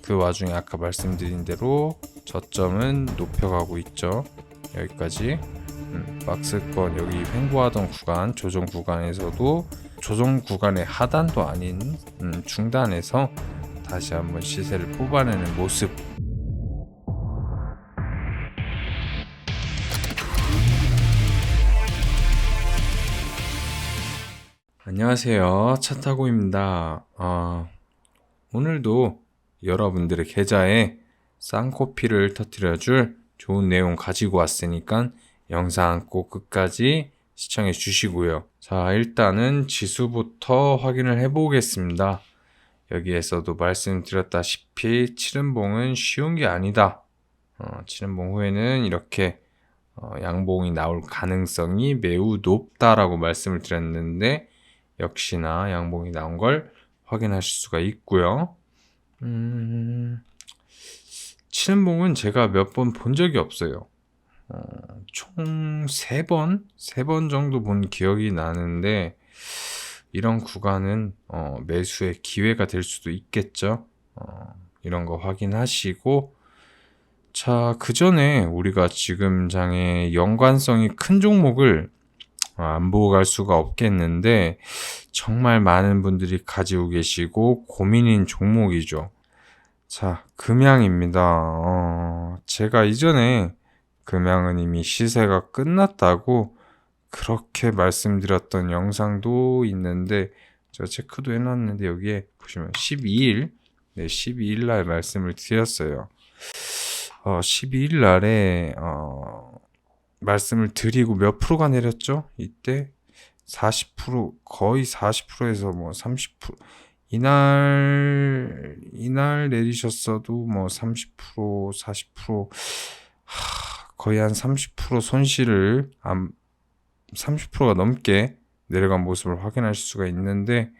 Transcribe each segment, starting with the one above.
그 와중에 아까 말씀드린 대로 저점은 높여가고 있죠. 여기까지 박스권 여기 횡보하던 구간, 조정 구간에서도 조정 구간의 하단도 아닌 중단에서 다시 한번 시세를 뽑아내는 모습. 안녕하세요, 차타고입니다. 오늘도 여러분들의 계좌에 쌍코피를 터뜨려줄 좋은 내용 가지고 왔으니까 영상 꼭 끝까지 시청해 주시고요. 자, 일단은 지수부터 확인을 해 보겠습니다. 여기에서도 말씀드렸다시피 7연봉은 쉬운 게 아니다. 7연봉 후에는 이렇게 양봉이 나올 가능성이 매우 높다라고 말씀을 드렸는데 역시나 양봉이 나온 걸 확인하실 수가 있고요. 7연봉은 제가 몇 번 본 적이 없어요. 총 3번 정도 본 기억이 나는데 이런 구간은 매수의 기회가 될 수도 있겠죠. 이런 거 확인하시고, 자, 그 전에 우리가 지금 장에 연관성이 큰 종목을 안 보고 갈 수가 없겠는데 정말 많은 분들이 가지고 계시고 고민인 종목이죠. 자, 금양입니다. 제가 이전에 금양은 이미 시세가 끝났다고 그렇게 말씀드렸던 영상도 있는데 제가 체크도 해놨는데 여기에 보시면 12일 날 말씀을 드렸어요. 12일 날에 말씀을 드리고 몇 프로가 내렸죠? 이때 40% 거의 40%에서 뭐 30% 이날 내리셨어도 뭐 30% 40% 거의 한 30% 손실을 30%가 넘게 내려간 모습을 확인할 수가 있는데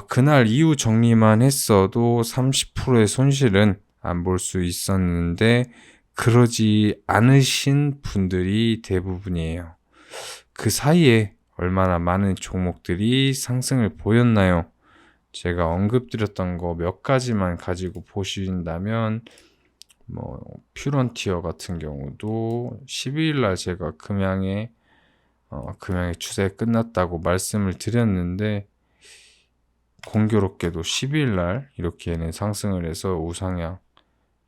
그날 이후 정리만 했어도 30%의 손실은 안 볼 수 있었는데 그러지 않으신 분들이 대부분이에요. 그 사이에 얼마나 많은 종목들이 상승을 보였나요? 제가 언급드렸던 거 몇 가지만 가지고 보신다면 퓨런티어 같은 경우도 12일날 제가 금양의 추세 끝났다고 말씀을 드렸는데 공교롭게도 12일날 이렇게 얘는 상승을 해서 우상향.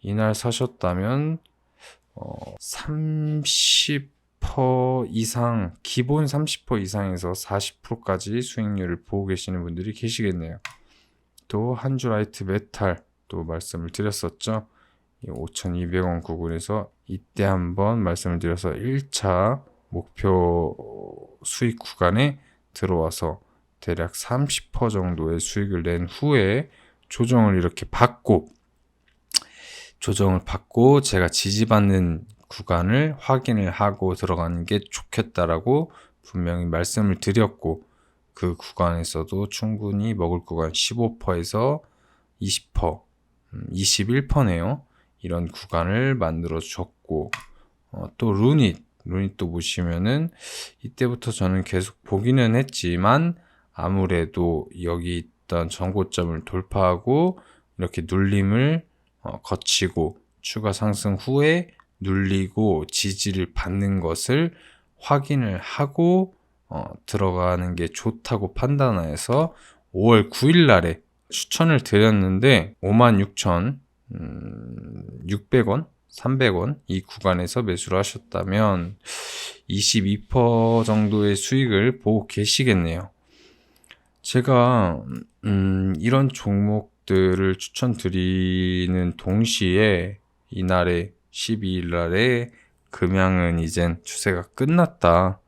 이날 사셨다면 30% 이상, 기본 30% 이상에서 40%까지 수익률을 보고 계시는 분들이 계시겠네요. 또 한주라이트 메탈 또 말씀을 드렸었죠. 5,200원 구간에서 이때 한번 말씀을 드려서 1차 목표 수익 구간에 들어와서 대략 30% 정도의 수익을 낸 후에 조정을 받고 제가 지지받는 구간을 확인을 하고 들어가는 게 좋겠다라고 분명히 말씀을 드렸고 그 구간에서도 충분히 먹을 구간 15%에서 20%, 21%네요. 이런 구간을 만들어 줬고 또 루닛도 보시면은 이때부터 저는 계속 보기는 했지만 아무래도 여기 있던 전고점을 돌파하고 이렇게 눌림을 거치고 추가 상승 후에 눌리고 지지를 받는 것을 확인을 하고 들어가는 게 좋다고 판단해서 5월 9일 날에 추천을 드렸는데 56,600원, 300원 이 구간에서 매수를 하셨다면 22% 정도의 수익을 보고 계시겠네요. 제가 이런 종목들을 추천드리는 동시에 이날에 12일 날에 금양은 이젠 추세가 끝났다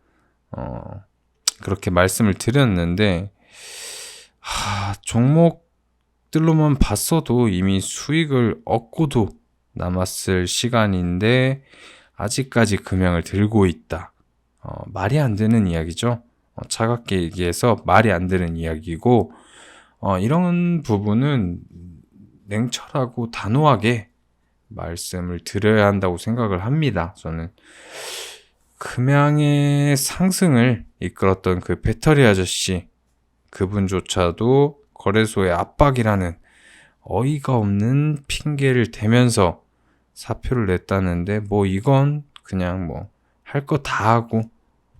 그렇게 말씀을 드렸는데 종목들로만 봤어도 이미 수익을 얻고도 남았을 시간인데 아직까지 금양을 들고 있다. 말이 안 되는 이야기죠. 차갑게 얘기해서 말이 안 되는 이야기고 이런 부분은 냉철하고 단호하게 말씀을 드려야 한다고 생각을 합니다. 저는 금양의 상승을 이끌었던 그 배터리 아저씨 그분조차도 거래소의 압박이라는 어이가 없는 핑계를 대면서 사표를 냈다는데, 뭐 이건 그냥 뭐 할 거 다 하고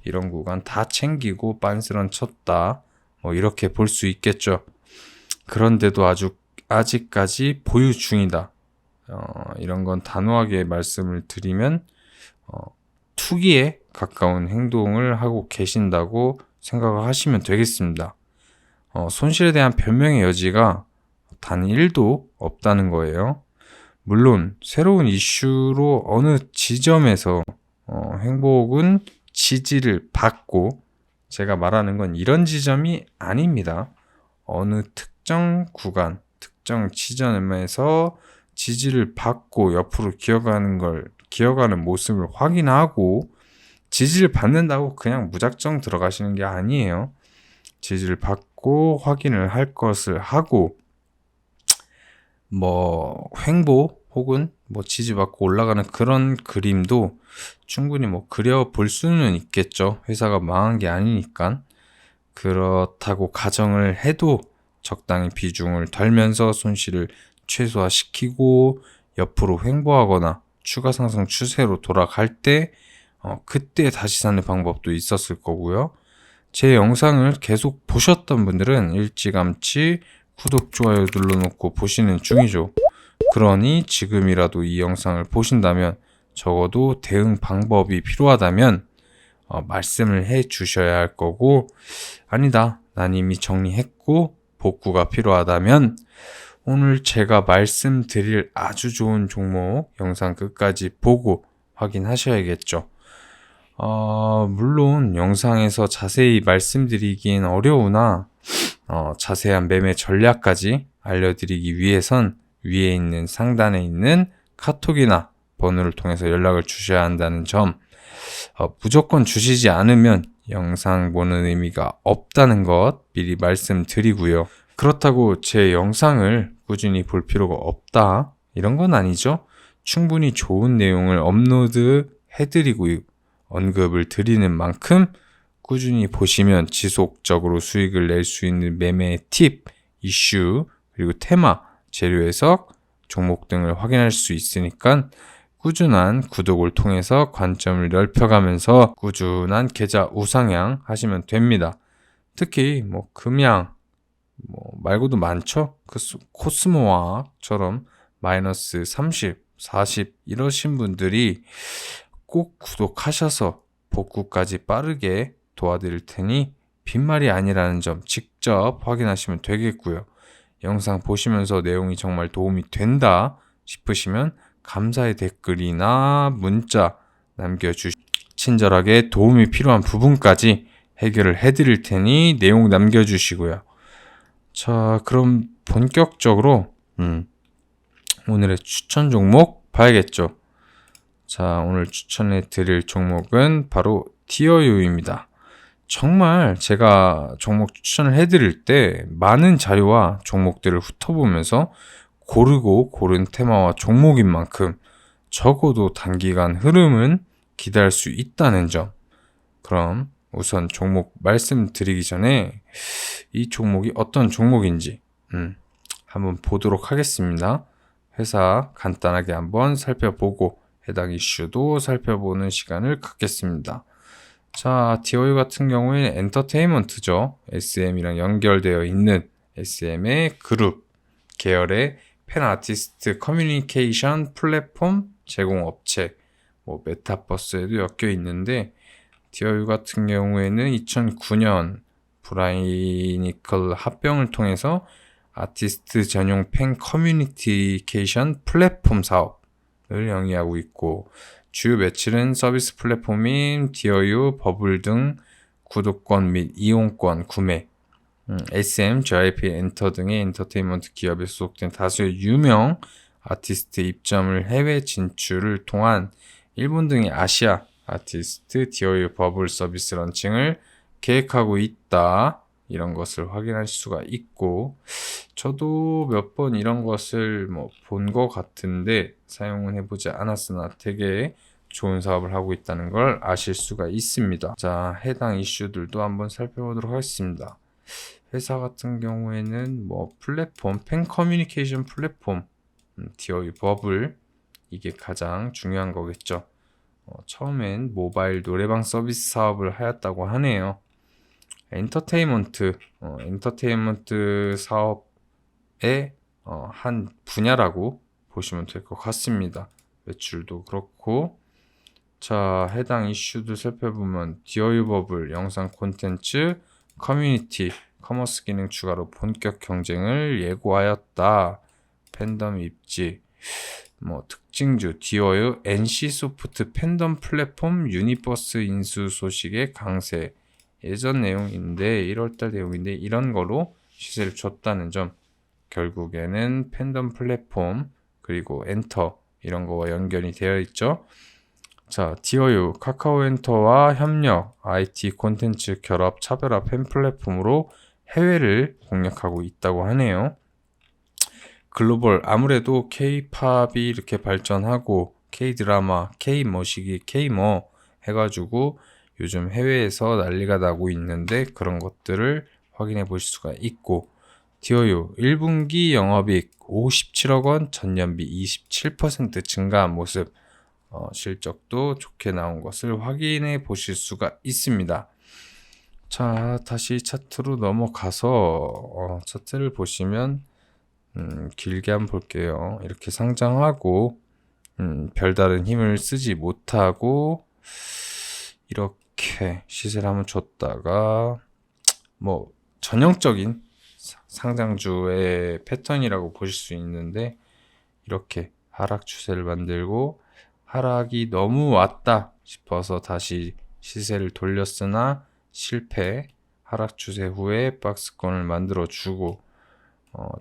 이런 구간 다 챙기고 빤스런 쳤다, 뭐 이렇게 볼 수 있겠죠. 그런데도 아직까지 보유 중이다. 이런 건 단호하게 말씀을 드리면 투기에 가까운 행동을 하고 계신다고 생각을 하시면 되겠습니다. 손실에 대한 변명의 여지가 단 1도 없다는 거예요. 물론 새로운 이슈로 어느 지점에서 행복은 지지를 받고, 제가 말하는 건 이런 지점이 아닙니다. 어느 특정 구간, 특정 지점에서 지지를 받고 옆으로 기어가는 모습을 확인하고, 지지를 받는다고 그냥 무작정 들어가시는 게 아니에요. 지지를 받고 확인을 할 것을 하고, 뭐 횡보 혹은 뭐 지지받고 올라가는 그런 그림도 충분히 뭐 그려볼 수는 있겠죠. 회사가 망한 게 아니니까. 그렇다고 가정을 해도 적당히 비중을 덜면서 손실을 최소화시키고 옆으로 횡보하거나 추가 상승 추세로 돌아갈 때 그때 다시 사는 방법도 있었을 거고요. 제 영상을 계속 보셨던 분들은 일찌감치 구독, 좋아요 눌러놓고 보시는 중이죠. 그러니 지금이라도 이 영상을 보신다면, 적어도 대응 방법이 필요하다면 말씀을 해 주셔야 할 거고, 아니다, 난 이미 정리했고 복구가 필요하다면 오늘 제가 말씀드릴 아주 좋은 종목 영상 끝까지 보고 확인하셔야겠죠. 물론 영상에서 자세히 말씀드리긴 어려우나 자세한 매매 전략까지 알려드리기 위해선 위에 있는 상단에 있는 카톡이나 번호를 통해서 연락을 주셔야 한다는 점, 무조건 주시지 않으면 영상 보는 의미가 없다는 것 미리 말씀드리고요. 그렇다고 제 영상을 꾸준히 볼 필요가 없다, 이런 건 아니죠. 충분히 좋은 내용을 업로드 해드리고 언급을 드리는 만큼 꾸준히 보시면 지속적으로 수익을 낼 수 있는 매매의 팁, 이슈, 그리고 테마, 재료 해석, 종목 등을 확인할 수 있으니까 꾸준한 구독을 통해서 관점을 넓혀가면서 꾸준한 계좌 우상향 하시면 됩니다. 특히 뭐 금양 말고도 많죠. 코스모와처럼 마이너스 30, 40 이러신 분들이 꼭 구독하셔서 복구까지 빠르게 도와드릴 테니 빈말이 아니라는 점 직접 확인하시면 되겠고요. 영상 보시면서 내용이 정말 도움이 된다 싶으시면 감사의 댓글이나 문자 남겨주시고, 친절하게 도움이 필요한 부분까지 해결을 해드릴 테니 내용 남겨주시고요. 자, 그럼 본격적으로 오늘의 추천 종목 봐야겠죠. 자, 오늘 추천해 드릴 종목은 바로 디어유입니다. 정말 제가 종목 추천을 해드릴 때 많은 자료와 종목들을 훑어보면서 고르고 고른 테마와 종목인 만큼 적어도 단기간 흐름은 기대할 수 있다는 점. 그럼 우선 종목 말씀드리기 전에 이 종목이 어떤 종목인지 한번 보도록 하겠습니다. 회사 간단하게 한번 살펴보고 해당 이슈도 살펴보는 시간을 갖겠습니다. 자, 디어유 같은 경우에는 엔터테인먼트죠. SM이랑 연결되어 있는 SM의 그룹 계열의 팬 아티스트 커뮤니케이션 플랫폼 제공업체, 메타버스에도 엮여 있는데, 디어유 같은 경우에는 2009년 브라이니컬 합병을 통해서 아티스트 전용 팬 커뮤니케이션 플랫폼 사업을 영위하고 있고, 주요 매출은 서비스 플랫폼인 디어유, 버블 등 구독권 및 이용권 구매, SM, JYP 엔터 등의 엔터테인먼트 기업에 소속된 다수의 유명 아티스트 입점을 해외 진출을 통한 일본 등의 아시아 아티스트 디어유 버블 서비스 런칭을 계획하고 있다, 이런 것을 확인할 수가 있고, 저도 몇 번 이런 것을 본 것 같은데 사용은 해보지 않았으나 되게 좋은 사업을 하고 있다는 걸 아실 수가 있습니다. 자, 해당 이슈들도 한번 살펴보도록 하겠습니다. 회사 같은 경우에는 뭐 플랫폼, 팬 커뮤니케이션 플랫폼, 디어이 버블, 이게 가장 중요한 거겠죠. 처음엔 모바일 노래방 서비스 사업을 하였다고 하네요. 엔터테인먼트 사업의 한 분야라고 보시면 될 것 같습니다. 매출도 그렇고. 자, 해당 이슈도 살펴보면 디어유 버블 영상 콘텐츠 커뮤니티 커머스 기능 추가로 본격 경쟁을 예고하였다. 팬덤 입지. 뭐 특징주 디어유 NC소프트 팬덤 플랫폼 유니버스 인수 소식의 강세. 예전 내용인데 1월달 내용인데 이런 거로 시세를 줬다는 점. 결국에는 팬덤 플랫폼 그리고 엔터 이런 거와 연결이 되어 있죠. 자, 디어유 카카오엔터와 협력 IT 콘텐츠 결합 차별화 팬 플랫폼으로 해외를 공략하고 있다고 하네요. 글로벌 아무래도 K-팝이 이렇게 발전하고 K-드라마, K-머시기, K-뭐 해가지고 요즘 해외에서 난리가 나고 있는데 그런 것들을 확인해 보실 수가 있고, 디어유 1분기 영업이익 57억 원, 전년비 27% 증가한 모습, 실적도 좋게 나온 것을 확인해 보실 수가 있습니다. 자, 다시 차트로 넘어가서 차트를 보시면 길게 한번 볼게요. 이렇게 상장하고 별다른 힘을 쓰지 못하고 이렇게 시세를 한번 줬다가 뭐 전형적인 상장주의 패턴이라고 보실 수 있는데, 이렇게 하락 추세를 만들고 하락이 너무 왔다 싶어서 다시 시세를 돌렸으나 실패, 하락 추세 후에 박스권을 만들어 주고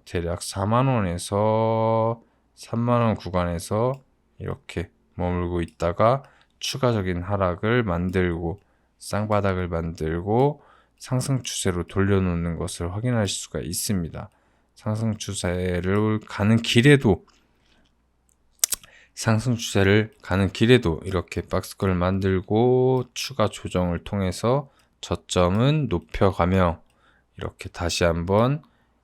대략 4만원에서 3만원 구간에서 이렇게 머물고 있다가 추가적인 하락을 만들고 쌍바닥을 만들고 상승 추세로 돌려놓는 것을 확인하실 수가 있습니다. 상승 추세를 가는 길에도 이렇게 박스권을 만들고 추가 조정을 통해서 저점은 높여가며 이렇게 다시 한번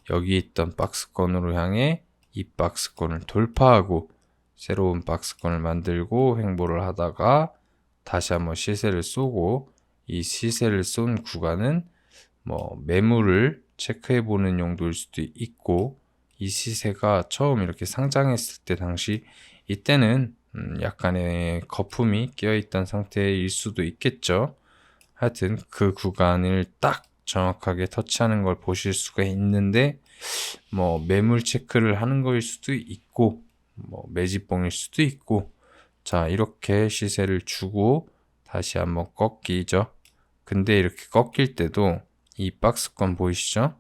여기 있던 박스권으로 향해 이 박스권을 돌파하고 새로운 박스권을 만들고 횡보를 하다가 다시 한번 시세를 쏘고, 이 시세를 쏜 구간은 뭐 매물을 체크해 보는 용도일 수도 있고, 이 시세가 처음 이렇게 상장했을 때 당시 이때는 약간의 거품이 끼어 있던 상태일 수도 있겠죠. 하여튼 그 구간을 딱 정확하게 터치하는 걸 보실 수가 있는데, 뭐 매물 체크를 하는 거일 수도 있고 뭐 매집봉일 수도 있고, 자, 이렇게 시세를 주고 다시 한번 꺾이죠. 근데 이렇게 꺾일 때도 이 박스권 보이시죠?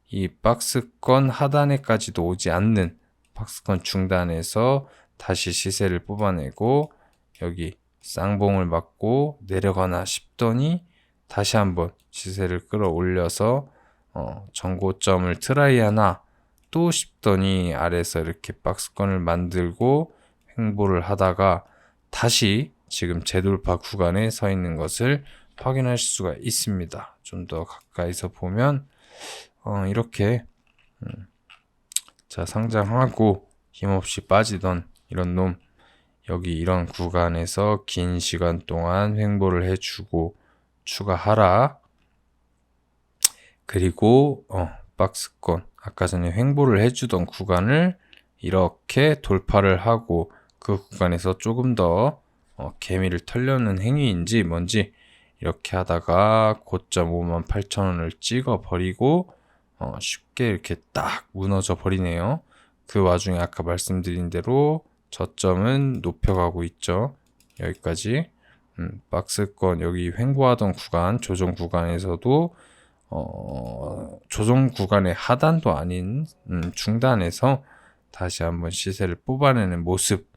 이 박스권 하단에까지도 오지 않는 박스권 중단에서 다시 시세를 뽑아내고 여기 쌍봉을 맞고 내려가나 싶더니 다시 한번 시세를 끌어올려서 전고점을 트라이 하나 또 싶더니 아래에서 이렇게 박스권을 만들고 횡보를 하다가 다시 지금 재돌파 구간에 서 있는 것을 확인하실 수가 있습니다. 좀 더 가까이서 보면 이렇게 자, 상장하고 힘없이 빠지던 이런 놈, 여기 이런 구간에서 긴 시간 동안 횡보를 해주고 추가 하락, 그리고 박스권 아까 전에 횡보를 해주던 구간을 이렇게 돌파를 하고 그 구간에서 조금 더 개미를 털려는 행위인지 뭔지 이렇게 하다가 고점 58,000원을 찍어 버리고 쉽게 이렇게 딱 무너져 버리네요. 그 와중에 아까 말씀드린 대로 저점은 높여가고 있죠. 여기까지 박스권 여기 횡보하던 구간, 조정 구간에서도 조정 구간의 하단도 아닌 중단에서 다시 한번 시세를 뽑아내는 모습,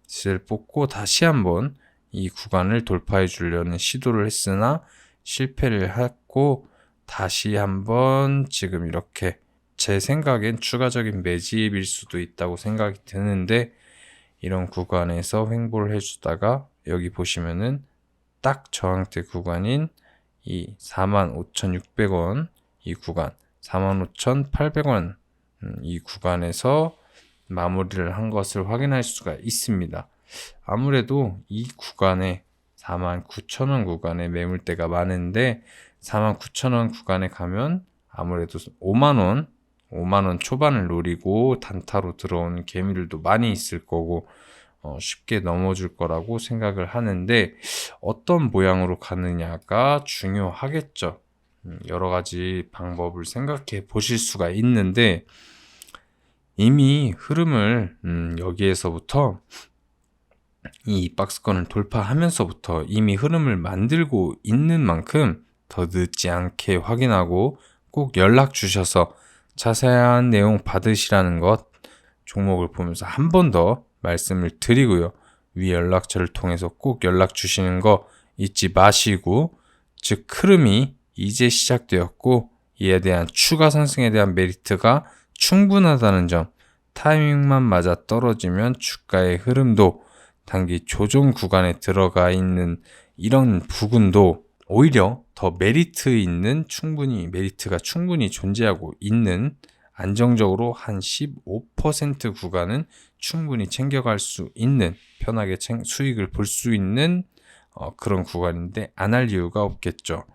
시세를 뽑고 다시 한번 이 구간을 돌파해 주려는 시도를 했으나 실패를 했고, 다시 한번 지금 이렇게 제 생각엔 추가적인 매집일 수도 있다고 생각이 드는데, 이런 구간에서 횡보를 해주다가 여기 보시면은 딱 저항대 구간인 이 45,600원 이 구간, 45,800원 이 구간에서 마무리를 한 것을 확인할 수가 있습니다. 아무래도 이 구간에 49,000원 구간에 매물대가 많은데 49,000원 구간에 가면 아무래도 5만원 초반을 노리고 단타로 들어온 개미들도 많이 있을 거고 쉽게 넘어줄 거라고 생각을 하는데 어떤 모양으로 가느냐가 중요하겠죠. 여러 가지 방법을 생각해 보실 수가 있는데 이미 흐름을 여기에서부터 이 박스권을 돌파하면서부터 이미 흐름을 만들고 있는 만큼 더 늦지 않게 확인하고 꼭 연락 주셔서 자세한 내용 받으시라는 것 종목을 보면서 한 번 더 말씀을 드리고요. 위 연락처를 통해서 꼭 연락 주시는 거 잊지 마시고, 즉 흐름이 이제 시작되었고 이에 대한 추가 상승에 대한 메리트가 충분하다는 점, 타이밍만 맞아 떨어지면 주가의 흐름도 단기 조정 구간에 들어가 있는 이런 부분도 오히려 더 메리트가 충분히 존재하고 있는, 안정적으로 한 15% 구간은 충분히 챙겨갈 수 있는, 편하게 수익을 볼 수 있는 그런 구간인데 안 할 이유가 없겠죠.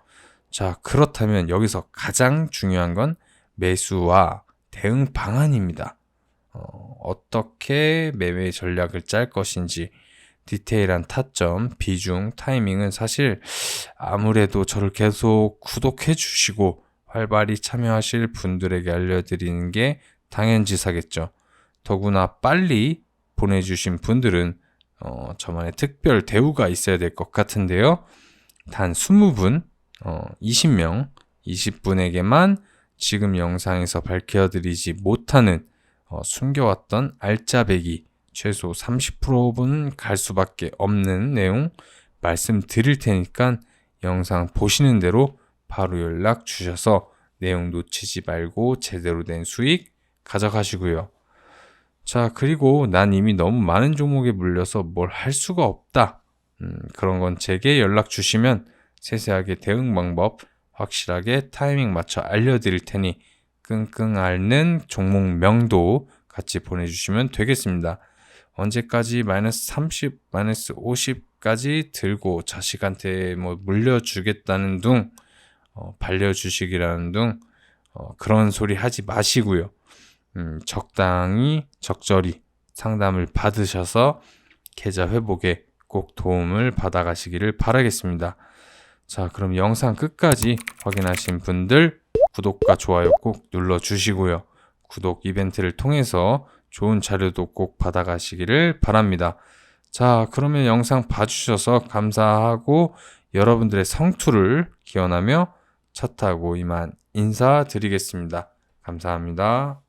자, 그렇다면 여기서 가장 중요한 건 매수와 대응 방안입니다. 어떻게 매매 전략을 짤 것인지, 디테일한 타점, 비중, 타이밍은 사실 아무래도 저를 계속 구독해 주시고 활발히 참여하실 분들에게 알려드리는 게 당연지사겠죠. 더구나 빨리 보내주신 분들은 저만의 특별 대우가 있어야 될 것 같은데요. 단 20분, 20분에게만 지금 영상에서 밝혀드리지 못하는 숨겨왔던 알짜배기 최소 30%분 갈 수밖에 없는 내용 말씀드릴 테니까 영상 보시는 대로 바로 연락 주셔서 내용 놓치지 말고 제대로 된 수익 가져가시고요. 자, 그리고 난 이미 너무 많은 종목에 물려서 뭘 할 수가 없다. 그런 건 제게 연락 주시면 세세하게 대응 방법 확실하게 타이밍 맞춰 알려드릴 테니 끙끙 앓는 종목명도 같이 보내주시면 되겠습니다. 언제까지 마이너스 30, 마이너스 50까지 들고 자식한테 뭐 물려주겠다는 둥, 발려주식이라는 둥, 그런 소리 하지 마시고요. 적절히 상담을 받으셔서 계좌 회복에 꼭 도움을 받아가시기를 바라겠습니다. 자, 그럼 영상 끝까지 확인하신 분들 구독과 좋아요 꼭 눌러주시고요. 구독 이벤트를 통해서 좋은 자료도 꼭 받아가시기를 바랍니다. 자, 그러면 영상 봐주셔서 감사하고 여러분들의 성투를 기원하며 차 타고 이만 인사드리겠습니다. 감사합니다.